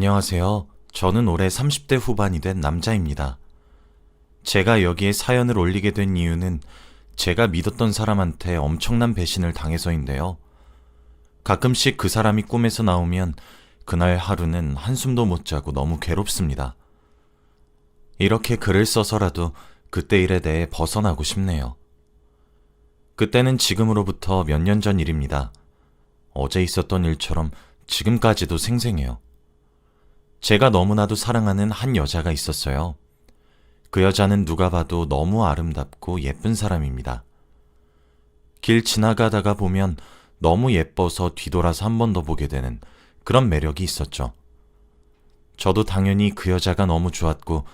안녕하세요. 저는 올해 30대 후반이 된 남자입니다. 제가 여기에 사연을 올리게 된 이유는 제가 믿었던 사람한테 엄청난 배신을 당해서인데요. 가끔씩 그 사람이 꿈에서 나오면 그날 하루는 한숨도 못 자고 너무 괴롭습니다. 이렇게 글을 써서라도 그때 일에 대해 벗어나고 싶네요. 그때는 지금으로부터 몇 년 전 일입니다. 어제 있었던 일처럼 지금까지도 생생해요. 제가 너무나도 사랑하는 한 여자가 있었어요. 그 여자는 누가 봐도 너무 아름답고 예쁜 사람입니다. 길 지나가다가 보면 너무 예뻐서 뒤돌아서 한 번 더 보게 되는 그런 매력이 있었죠. 저도 당연히 그 여자가 너무 좋았고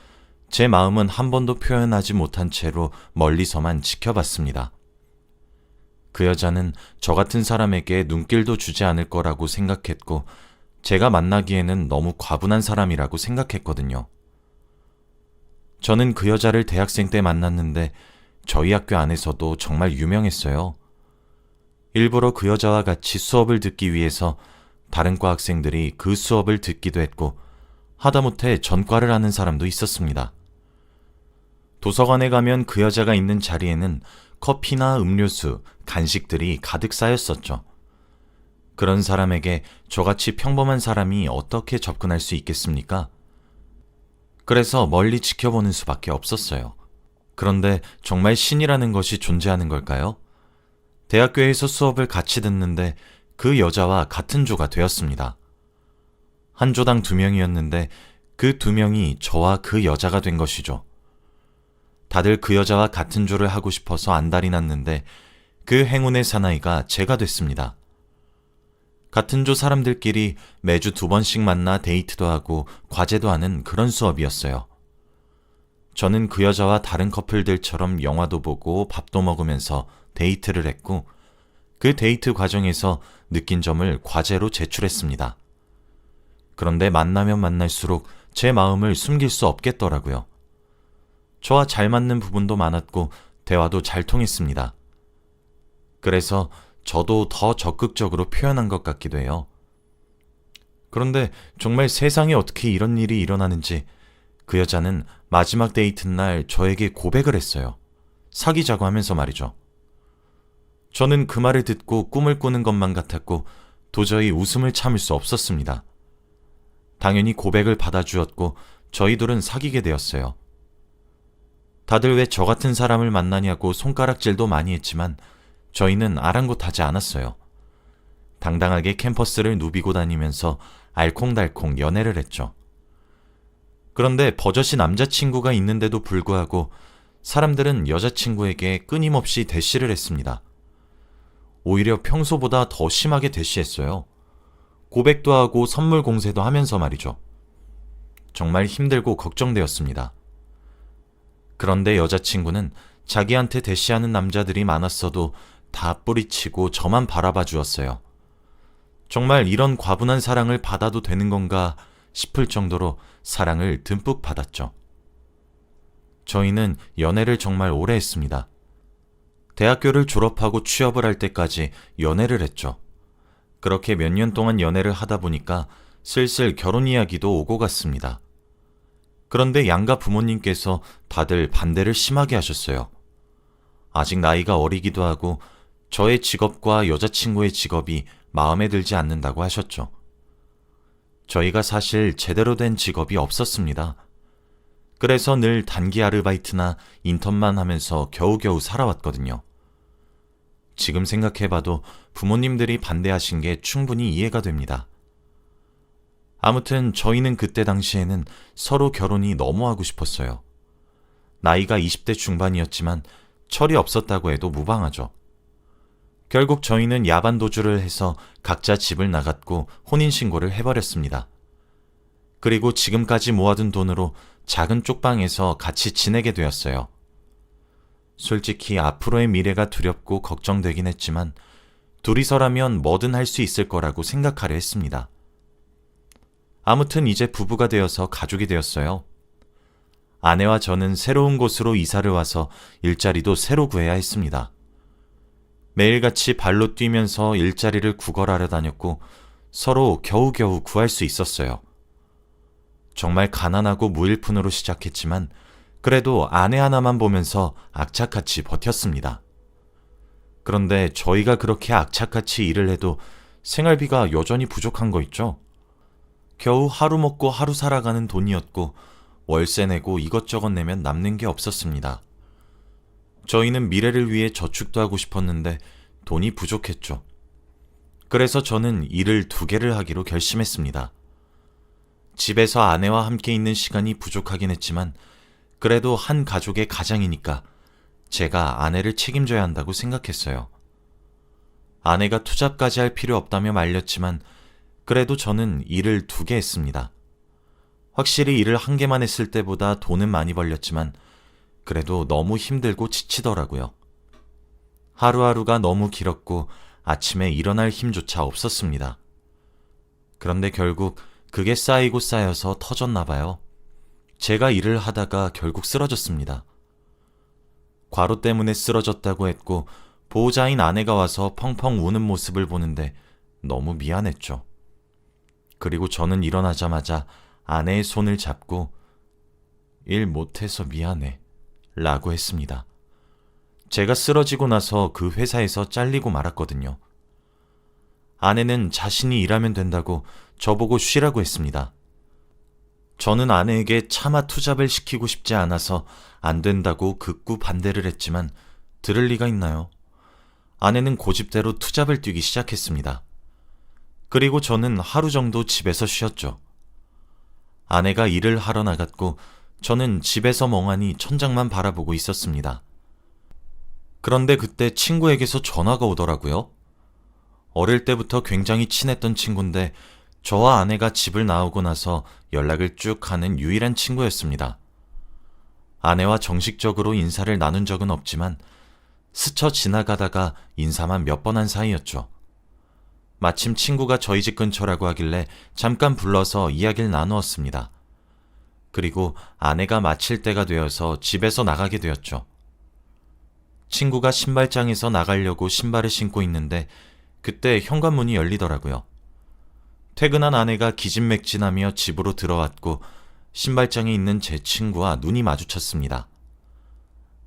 제 마음은 한 번도 표현하지 못한 채로 멀리서만 지켜봤습니다. 그 여자는 저 같은 사람에게 눈길도 주지 않을 거라고 생각했고 제가 만나기에는 너무 과분한 사람이라고 생각했거든요. 저는 그 여자를 대학생 때 만났는데 저희 학교 안에서도 정말 유명했어요. 일부러 그 여자와 같이 수업을 듣기 위해서 다른 과 학생들이 그 수업을 듣기도 했고 하다못해 전과를 하는 사람도 있었습니다. 도서관에 가면 그 여자가 있는 자리에는 커피나 음료수, 간식들이 가득 쌓였었죠. 그런 사람에게 저같이 평범한 사람이 어떻게 접근할 수 있겠습니까? 그래서 멀리 지켜보는 수밖에 없었어요. 그런데 정말 신이라는 것이 존재하는 걸까요? 대학교에서 수업을 같이 듣는데 그 여자와 같은 조가 되었습니다. 한 조당 2명이었는데 그 2명이 저와 그 여자가 된 것이죠. 다들 그 여자와 같은 조를 하고 싶어서 안달이 났는데 그 행운의 사나이가 제가 됐습니다. 같은 조 사람들끼리 매주 2번씩 만나 데이트도 하고 과제도 하는 그런 수업이었어요. 저는 그 여자와 다른 커플들처럼 영화도 보고 밥도 먹으면서 데이트를 했고 그 데이트 과정에서 느낀 점을 과제로 제출했습니다. 그런데 만나면 만날수록 제 마음을 숨길 수 없겠더라고요. 저와 잘 맞는 부분도 많았고 대화도 잘 통했습니다. 그래서 저도 더 적극적으로 표현한 것 같기도 해요. 그런데 정말 세상에 어떻게 이런 일이 일어나는지 그 여자는 마지막 데이트 날 저에게 고백을 했어요. 사귀자고 하면서 말이죠. 저는 그 말을 듣고 꿈을 꾸는 것만 같았고 도저히 웃음을 참을 수 없었습니다. 당연히 고백을 받아주었고 저희 둘은 사귀게 되었어요. 다들 왜 저 같은 사람을 만나냐고 손가락질도 많이 했지만 저희는 아랑곳하지 않았어요. 당당하게 캠퍼스를 누비고 다니면서 알콩달콩 연애를 했죠. 그런데 버젓이 남자친구가 있는데도 불구하고 사람들은 여자친구에게 끊임없이 대시를 했습니다. 오히려 평소보다 더 심하게 대시했어요. 고백도 하고 선물 공세도 하면서 말이죠. 정말 힘들고 걱정되었습니다. 그런데 여자친구는 자기한테 대시하는 남자들이 많았어도 다 뿌리치고 저만 바라봐 주었어요. 정말 이런 과분한 사랑을 받아도 되는 건가 싶을 정도로 사랑을 듬뿍 받았죠. 저희는 연애를 정말 오래 했습니다. 대학교를 졸업하고 취업을 할 때까지 연애를 했죠. 그렇게 몇 년 동안 연애를 하다 보니까 슬슬 결혼 이야기도 오고 갔습니다. 그런데 양가 부모님께서 다들 반대를 심하게 하셨어요. 아직 나이가 어리기도 하고 저의 직업과 여자친구의 직업이 마음에 들지 않는다고 하셨죠. 저희가 사실 제대로 된 직업이 없었습니다. 그래서 늘 단기 아르바이트나 인턴만 하면서 겨우겨우 살아왔거든요. 지금 생각해봐도 부모님들이 반대하신 게 충분히 이해가 됩니다. 아무튼 저희는 그때 당시에는 서로 결혼이 너무 하고 싶었어요. 나이가 20대 중반이었지만 철이 없었다고 해도 무방하죠. 결국 저희는 야반도주를 해서 각자 집을 나갔고 혼인신고를 해버렸습니다. 그리고 지금까지 모아둔 돈으로 작은 쪽방에서 같이 지내게 되었어요. 솔직히 앞으로의 미래가 두렵고 걱정되긴 했지만 둘이서라면 뭐든 할 수 있을 거라고 생각하려 했습니다. 아무튼 이제 부부가 되어서 가족이 되었어요. 아내와 저는 새로운 곳으로 이사를 와서 일자리도 새로 구해야 했습니다. 매일같이 발로 뛰면서 일자리를 구걸하려 다녔고 서로 겨우겨우 구할 수 있었어요. 정말 가난하고 무일푼으로 시작했지만 그래도 아내 하나만 보면서 악착같이 버텼습니다. 그런데 저희가 그렇게 악착같이 일을 해도 생활비가 여전히 부족한 거 있죠? 겨우 하루 먹고 하루 살아가는 돈이었고 월세 내고 이것저것 내면 남는 게 없었습니다. 저희는 미래를 위해 저축도 하고 싶었는데 돈이 부족했죠. 그래서 저는 일을 2개를 하기로 결심했습니다. 집에서 아내와 함께 있는 시간이 부족하긴 했지만 그래도 한 가족의 가장이니까 제가 아내를 책임져야 한다고 생각했어요. 아내가 투잡까지 할 필요 없다며 말렸지만 그래도 저는 일을 2개 했습니다. 확실히 일을 1개만 했을 때보다 돈은 많이 벌렸지만 그래도 너무 힘들고 지치더라고요. 하루하루가 너무 길었고 아침에 일어날 힘조차 없었습니다. 그런데 결국 그게 쌓이고 쌓여서 터졌나 봐요. 제가 일을 하다가 결국 쓰러졌습니다. 과로 때문에 쓰러졌다고 했고 보호자인 아내가 와서 펑펑 우는 모습을 보는데 너무 미안했죠. 그리고 저는 일어나자마자 아내의 손을 잡고 일 못해서 미안해 라고 했습니다. 제가 쓰러지고 나서 그 회사에서 잘리고 말았거든요. 아내는 자신이 일하면 된다고 저보고 쉬라고 했습니다. 저는 아내에게 차마 투잡을 시키고 싶지 않아서 안 된다고 극구 반대를 했지만 들을 리가 있나요? 아내는 고집대로 투잡을 뛰기 시작했습니다. 그리고 저는 하루 정도 집에서 쉬었죠. 아내가 일을 하러 나갔고 저는 집에서 멍하니 천장만 바라보고 있었습니다. 그런데 그때 친구에게서 전화가 오더라고요. 어릴 때부터 굉장히 친했던 친구인데 저와 아내가 집을 나오고 나서 연락을 쭉 하는 유일한 친구였습니다. 아내와 정식적으로 인사를 나눈 적은 없지만 스쳐 지나가다가 인사만 몇 번 한 사이였죠. 마침 친구가 저희 집 근처라고 하길래 잠깐 불러서 이야기를 나누었습니다. 그리고 아내가 마칠 때가 되어서 집에서 나가게 되었죠. 친구가 신발장에서 나가려고 신발을 신고 있는데 그때 현관문이 열리더라고요. 퇴근한 아내가 기진맥진하며 집으로 들어왔고 신발장에 있는 제 친구와 눈이 마주쳤습니다.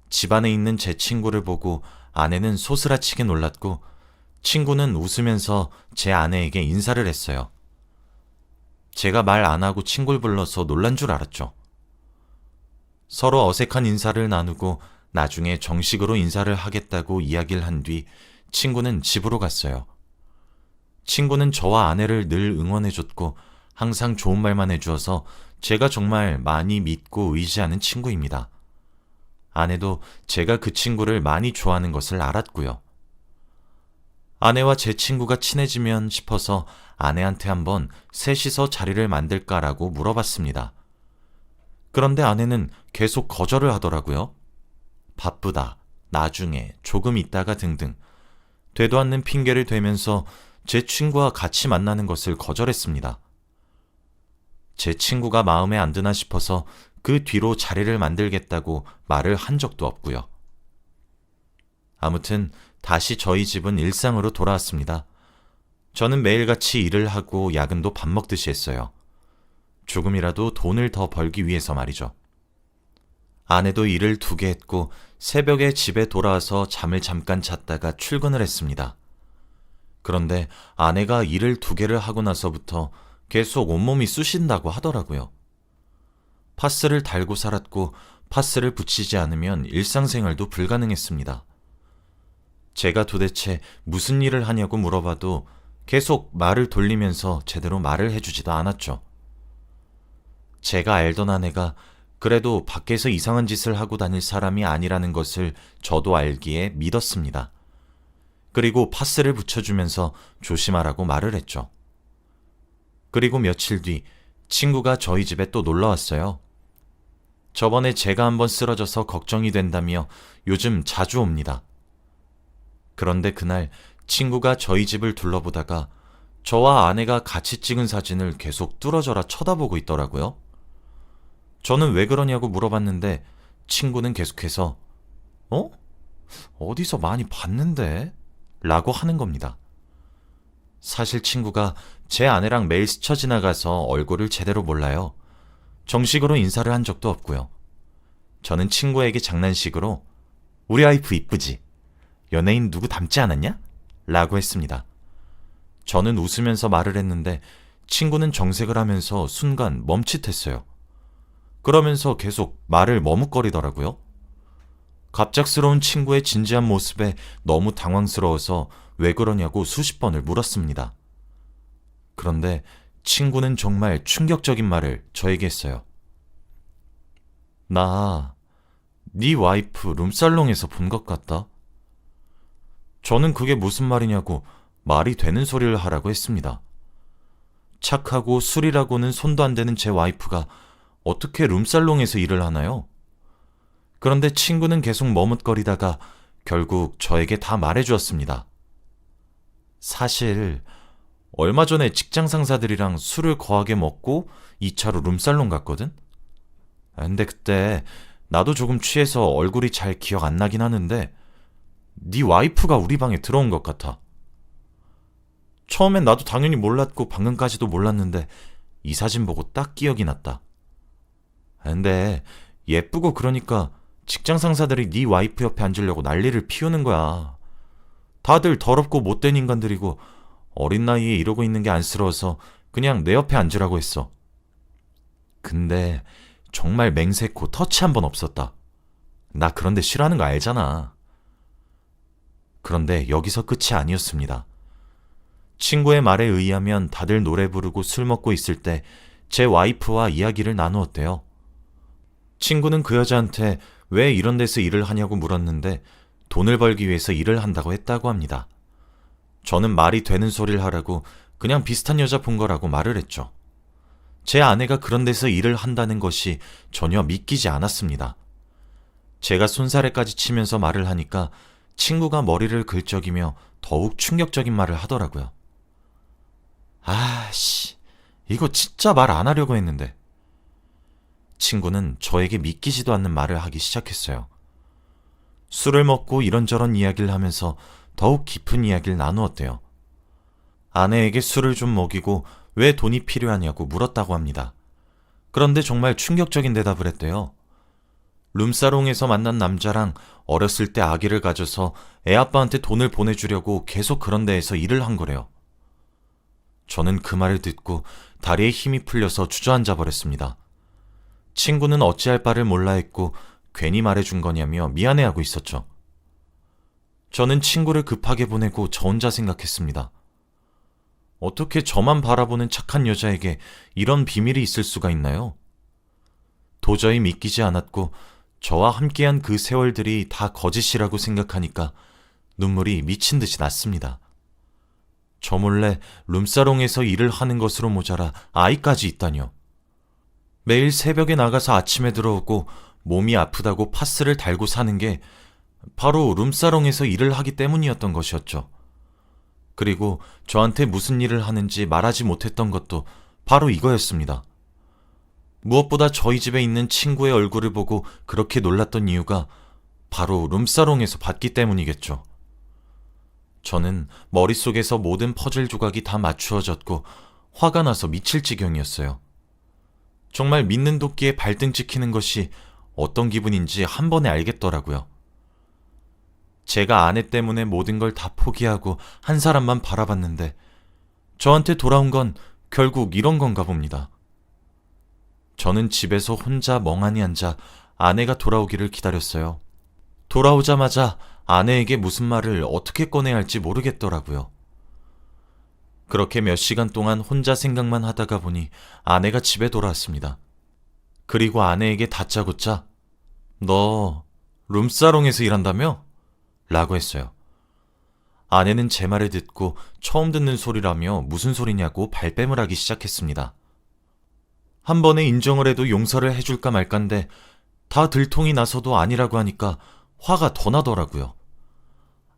집 안에 있는 제 친구를 보고 아내는 소스라치게 놀랐고 친구는 웃으면서 제 아내에게 인사를 했어요. 제가 말 안 하고 친구를 불러서 놀란 줄 알았죠. 서로 어색한 인사를 나누고 나중에 정식으로 인사를 하겠다고 이야기를 한 뒤 친구는 집으로 갔어요. 친구는 저와 아내를 늘 응원해줬고 항상 좋은 말만 해주어서 제가 정말 많이 믿고 의지하는 친구입니다. 아내도 제가 그 친구를 많이 좋아하는 것을 알았고요. 아내와 제 친구가 친해지면 싶어서 아내한테 한번 셋이서 자리를 만들까라고 물어봤습니다. 그런데 아내는 계속 거절을 하더라고요. 바쁘다, 나중에, 조금 있다가 등등 되도 않는 핑계를 대면서 제 친구와 같이 만나는 것을 거절했습니다. 제 친구가 마음에 안 드나 싶어서 그 뒤로 자리를 만들겠다고 말을 한 적도 없고요. 아무튼 다시 저희 집은 일상으로 돌아왔습니다. 저는 매일같이 일을 하고 야근도 밥 먹듯이 했어요. 조금이라도 돈을 더 벌기 위해서 말이죠. 아내도 일을 2개 했고 새벽에 집에 돌아와서 잠을 잠깐 잤다가 출근을 했습니다. 그런데 아내가 일을 2개를 하고 나서부터 계속 온몸이 쑤신다고 하더라고요. 파스를 달고 살았고 파스를 붙이지 않으면 일상생활도 불가능했습니다. 제가 도대체 무슨 일을 하냐고 물어봐도 계속 말을 돌리면서 제대로 말을 해주지도 않았죠. 제가 알던 아내가 그래도 밖에서 이상한 짓을 하고 다닐 사람이 아니라는 것을 저도 알기에 믿었습니다. 그리고 파스를 붙여주면서 조심하라고 말을 했죠. 그리고 며칠 뒤 친구가 저희 집에 또 놀러 왔어요. 저번에 제가 한번 쓰러져서 걱정이 된다며 요즘 자주 옵니다. 그런데 그날 친구가 저희 집을 둘러보다가 저와 아내가 같이 찍은 사진을 계속 뚫어져라 쳐다보고 있더라고요. 저는 왜 그러냐고 물어봤는데 친구는 계속해서 어디서 많이 봤는데? 라고 하는 겁니다. 사실 친구가 제 아내랑 매일 스쳐 지나가서 얼굴을 제대로 몰라요. 정식으로 인사를 한 적도 없고요. 저는 친구에게 장난식으로 우리 와이프 이쁘지? 연예인 누구 닮지 않았냐? 라고 했습니다. 저는 웃으면서 말을 했는데 친구는 정색을 하면서 순간 멈칫했어요. 그러면서 계속 말을 머뭇거리더라고요. 갑작스러운 친구의 진지한 모습에 너무 당황스러워서 왜 그러냐고 수십 번을 물었습니다. 그런데 친구는 정말 충격적인 말을 저에게 했어요. 나, 네 와이프 룸살롱에서 본 것 같다. 저는 그게 무슨 말이냐고 말이 되는 소리를 하라고 했습니다. 착하고 술이라고는 손도 안 대는 제 와이프가 어떻게 룸살롱에서 일을 하나요? 그런데 친구는 계속 머뭇거리다가 결국 저에게 다 말해주었습니다. 사실 얼마 전에 직장 상사들이랑 술을 거하게 먹고 2차로 룸살롱 갔거든? 근데 그때 나도 조금 취해서 얼굴이 잘 기억 안 나긴 하는데 네 와이프가 우리 방에 들어온 것 같아. 처음엔 나도 당연히 몰랐고 방금까지도 몰랐는데 이 사진 보고 딱 기억이 났다. 근데 예쁘고 그러니까 직장 상사들이 네 와이프 옆에 앉으려고 난리를 피우는 거야. 다들 더럽고 못된 인간들이고 어린 나이에 이러고 있는 게 안쓰러워서 그냥 내 옆에 앉으라고 했어. 근데 정말 맹세코 터치 한 번 없었다. 나 그런데 싫어하는 거 알잖아. 그런데 여기서 끝이 아니었습니다. 친구의 말에 의하면 다들 노래 부르고 술 먹고 있을 때 제 와이프와 이야기를 나누었대요. 친구는 그 여자한테 왜 이런 데서 일을 하냐고 물었는데 돈을 벌기 위해서 일을 한다고 했다고 합니다. 저는 말이 되는 소리를 하라고 그냥 비슷한 여자 본 거라고 말을 했죠. 제 아내가 그런 데서 일을 한다는 것이 전혀 믿기지 않았습니다. 제가 손사래까지 치면서 말을 하니까 친구가 머리를 긁적이며 더욱 충격적인 말을 하더라고요. 아씨, 이거 진짜 말 안 하려고 했는데. 친구는 저에게 믿기지도 않는 말을 하기 시작했어요. 술을 먹고 이런저런 이야기를 하면서 더욱 깊은 이야기를 나누었대요. 아내에게 술을 좀 먹이고 왜 돈이 필요하냐고 물었다고 합니다. 그런데 정말 충격적인 대답을 했대요. 룸사롱에서 만난 남자랑 어렸을 때 아기를 가져서 애아빠한테 돈을 보내주려고 계속 그런 데에서 일을 한 거래요. 저는 그 말을 듣고 다리에 힘이 풀려서 주저앉아 버렸습니다. 친구는 어찌할 바를 몰라 했고 괜히 말해준 거냐며 미안해하고 있었죠. 저는 친구를 급하게 보내고 저 혼자 생각했습니다. 어떻게 저만 바라보는 착한 여자에게 이런 비밀이 있을 수가 있나요? 도저히 믿기지 않았고 저와 함께한 그 세월들이 다 거짓이라고 생각하니까 눈물이 미친 듯이 났습니다. 저 몰래 룸사롱에서 일을 하는 것으로 모자라 아이까지 있다뇨. 매일 새벽에 나가서 아침에 들어오고 몸이 아프다고 파스를 달고 사는 게 바로 룸사롱에서 일을 하기 때문이었던 것이었죠. 그리고 저한테 무슨 일을 하는지 말하지 못했던 것도 바로 이거였습니다. 무엇보다 저희 집에 있는 친구의 얼굴을 보고 그렇게 놀랐던 이유가 바로 룸사롱에서 봤기 때문이겠죠. 저는 머릿속에서 모든 퍼즐 조각이 다 맞추어졌고 화가 나서 미칠 지경이었어요. 정말 믿는 도끼에 발등 찍히는 것이 어떤 기분인지 한 번에 알겠더라고요. 제가 아내 때문에 모든 걸 다 포기하고 한 사람만 바라봤는데 저한테 돌아온 건 결국 이런 건가 봅니다. 저는 집에서 혼자 멍하니 앉아 아내가 돌아오기를 기다렸어요. 돌아오자마자 아내에게 무슨 말을 어떻게 꺼내야 할지 모르겠더라고요. 그렇게 몇 시간 동안 혼자 생각만 하다가 보니 아내가 집에 돌아왔습니다. 그리고 아내에게 다짜고짜 너 룸사롱에서 일한다며? 라고 했어요. 아내는 제 말을 듣고 처음 듣는 소리라며 무슨 소리냐고 발뺌을 하기 시작했습니다. 한 번에 인정을 해도 용서를 해줄까 말까인데 다 들통이 나서도 아니라고 하니까 화가 더 나더라고요.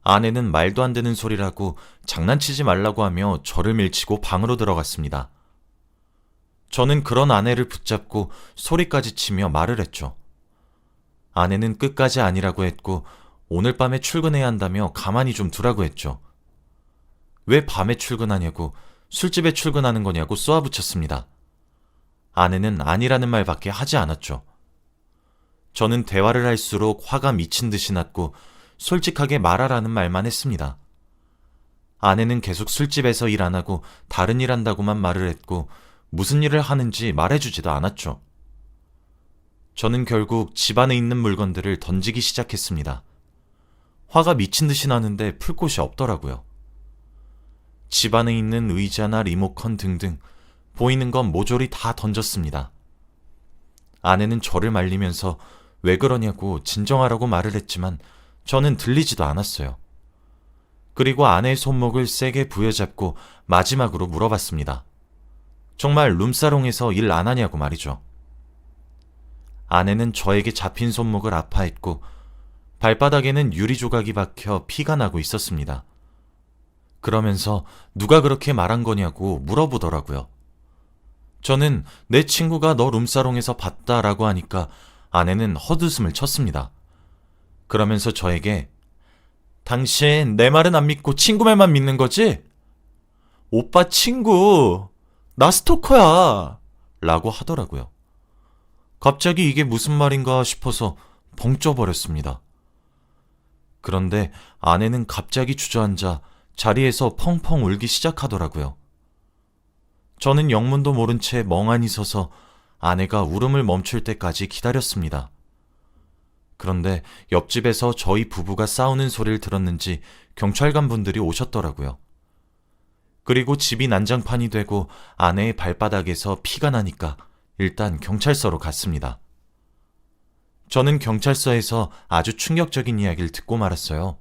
아내는 말도 안 되는 소리라고 장난치지 말라고 하며 저를 밀치고 방으로 들어갔습니다. 저는 그런 아내를 붙잡고 소리까지 치며 말을 했죠. 아내는 끝까지 아니라고 했고 오늘 밤에 출근해야 한다며 가만히 좀 두라고 했죠. 왜 밤에 출근하냐고 술집에 출근하는 거냐고 쏘아붙였습니다. 아내는 아니라는 말밖에 하지 않았죠. 저는 대화를 할수록 화가 미친 듯이 났고 솔직하게 말하라는 말만 했습니다. 아내는 계속 술집에서 일 안 하고 다른 일 한다고만 말을 했고 무슨 일을 하는지 말해주지도 않았죠. 저는 결국 집안에 있는 물건들을 던지기 시작했습니다. 화가 미친 듯이 나는데 풀 곳이 없더라고요. 집안에 있는 의자나 리모컨 등등 보이는 건 모조리 다 던졌습니다. 아내는 저를 말리면서 왜 그러냐고 진정하라고 말을 했지만 저는 들리지도 않았어요. 그리고 아내의 손목을 세게 부여잡고 마지막으로 물어봤습니다. 정말 룸사롱에서 일 안 하냐고 말이죠. 아내는 저에게 잡힌 손목을 아파했고 발바닥에는 유리 조각이 박혀 피가 나고 있었습니다. 그러면서 누가 그렇게 말한 거냐고 물어보더라고요. 저는 내 친구가 너 룸사롱에서 봤다라고 하니까 아내는 헛웃음을 쳤습니다. 그러면서 저에게 당신 내 말은 안 믿고 친구 말만 믿는 거지? 오빠 친구, 나 스토커야 라고 하더라고요. 갑자기 이게 무슨 말인가 싶어서 벙 쪄버렸습니다. 그런데 아내는 갑자기 주저앉아 자리에서 펑펑 울기 시작하더라고요. 저는 영문도 모른 채 멍하니 서서 아내가 울음을 멈출 때까지 기다렸습니다. 그런데 옆집에서 저희 부부가 싸우는 소리를 들었는지 경찰관 분들이 오셨더라고요. 그리고 집이 난장판이 되고 아내의 발바닥에서 피가 나니까 일단 경찰서로 갔습니다. 저는 경찰서에서 아주 충격적인 이야기를 듣고 말았어요.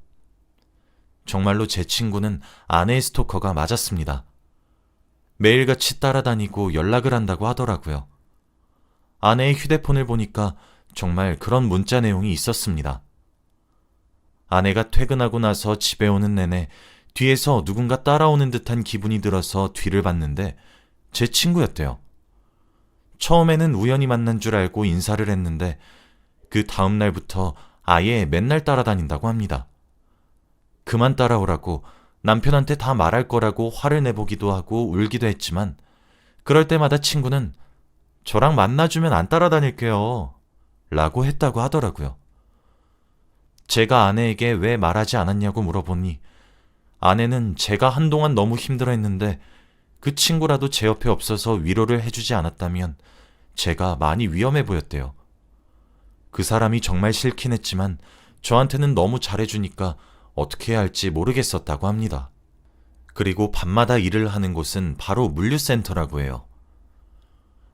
정말로 제 친구는 아내의 스토커가 맞았습니다. 매일같이 따라다니고 연락을 한다고 하더라고요. 아내의 휴대폰을 보니까 정말 그런 문자 내용이 있었습니다. 아내가 퇴근하고 나서 집에 오는 내내 뒤에서 누군가 따라오는 듯한 기분이 들어서 뒤를 봤는데 제 친구였대요. 처음에는 우연히 만난 줄 알고 인사를 했는데 그 다음 날부터 아예 맨날 따라다닌다고 합니다. 그만 따라오라고 남편한테 다 말할 거라고 화를 내보기도 하고 울기도 했지만 그럴 때마다 친구는 저랑 만나주면 안 따라다닐게요 라고 했다고 하더라고요. 제가 아내에게 왜 말하지 않았냐고 물어보니 아내는 제가 한동안 너무 힘들어했는데 그 친구라도 제 옆에 없어서 위로를 해주지 않았다면 제가 많이 위험해 보였대요. 그 사람이 정말 싫긴 했지만 저한테는 너무 잘해주니까 어떻게 해야 할지 모르겠었다고 합니다. 그리고 밤마다 일을 하는 곳은 바로 물류센터라고 해요.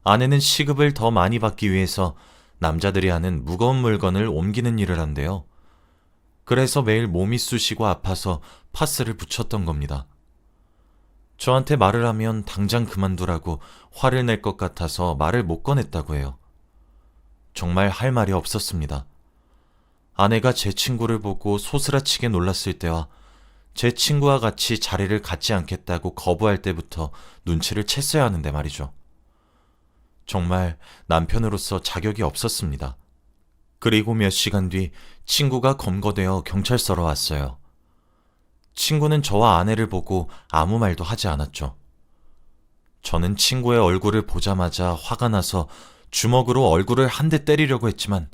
아내는 시급을 더 많이 받기 위해서 남자들이 하는 무거운 물건을 옮기는 일을 한대요. 그래서 매일 몸이 쑤시고 아파서 파스를 붙였던 겁니다. 저한테 말을 하면 당장 그만두라고 화를 낼 것 같아서 말을 못 꺼냈다고 해요. 정말 할 말이 없었습니다. 아내가 제 친구를 보고 소스라치게 놀랐을 때와 제 친구와 같이 자리를 갖지 않겠다고 거부할 때부터 눈치를 챘어야 하는데 말이죠. 정말 남편으로서 자격이 없었습니다. 그리고 몇 시간 뒤 친구가 검거되어 경찰서로 왔어요. 친구는 저와 아내를 보고 아무 말도 하지 않았죠. 저는 친구의 얼굴을 보자마자 화가 나서 주먹으로 얼굴을 한 대 때리려고 했지만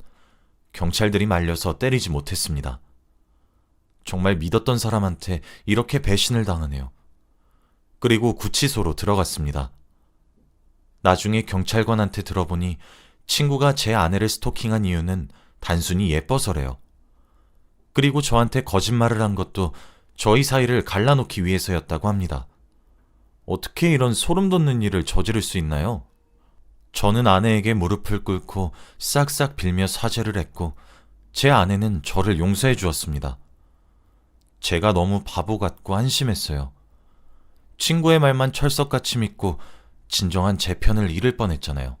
경찰들이 말려서 때리지 못했습니다. 정말 믿었던 사람한테 이렇게 배신을 당하네요. 그리고 구치소로 들어갔습니다. 나중에 경찰관한테 들어보니 친구가 제 아내를 스토킹한 이유는 단순히 예뻐서래요. 그리고 저한테 거짓말을 한 것도 저희 사이를 갈라놓기 위해서였다고 합니다. 어떻게 이런 소름 돋는 일을 저지를 수 있나요? 저는 아내에게 무릎을 꿇고 싹싹 빌며 사죄를 했고 제 아내는 저를 용서해 주었습니다. 제가 너무 바보 같고 한심했어요. 친구의 말만 철석같이 믿고 진정한 제 편을 잃을 뻔했잖아요.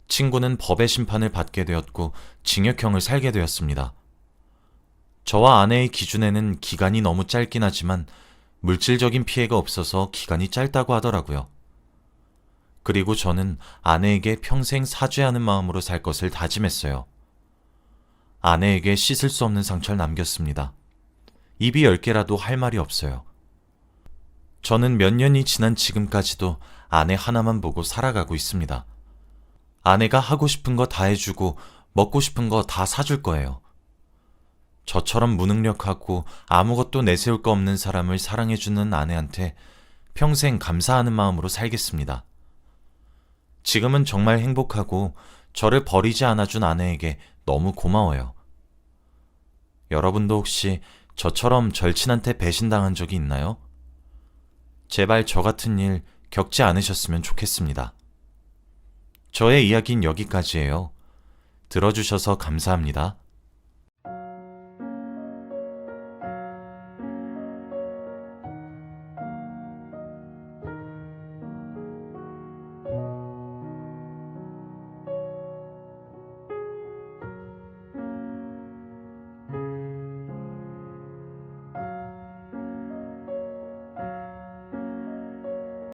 친구는 법의 심판을 받게 되었고 징역형을 살게 되었습니다. 저와 아내의 기준에는 기간이 너무 짧긴 하지만 물질적인 피해가 없어서 기간이 짧다고 하더라고요. 그리고 저는 아내에게 평생 사죄하는 마음으로 살 것을 다짐했어요. 아내에게 씻을 수 없는 상처를 남겼습니다. 입이 10개라도 할 말이 없어요. 저는 몇 년이 지난 지금까지도 아내 하나만 보고 살아가고 있습니다. 아내가 하고 싶은 거 다 해주고 먹고 싶은 거 다 사줄 거예요. 저처럼 무능력하고 아무것도 내세울 거 없는 사람을 사랑해주는 아내한테 평생 감사하는 마음으로 살겠습니다. 지금은 정말 행복하고 저를 버리지 않아준 아내에게 너무 고마워요. 여러분도 혹시 저처럼 절친한테 배신당한 적이 있나요? 제발 저 같은 일 겪지 않으셨으면 좋겠습니다. 저의 이야기는 여기까지예요. 들어주셔서 감사합니다.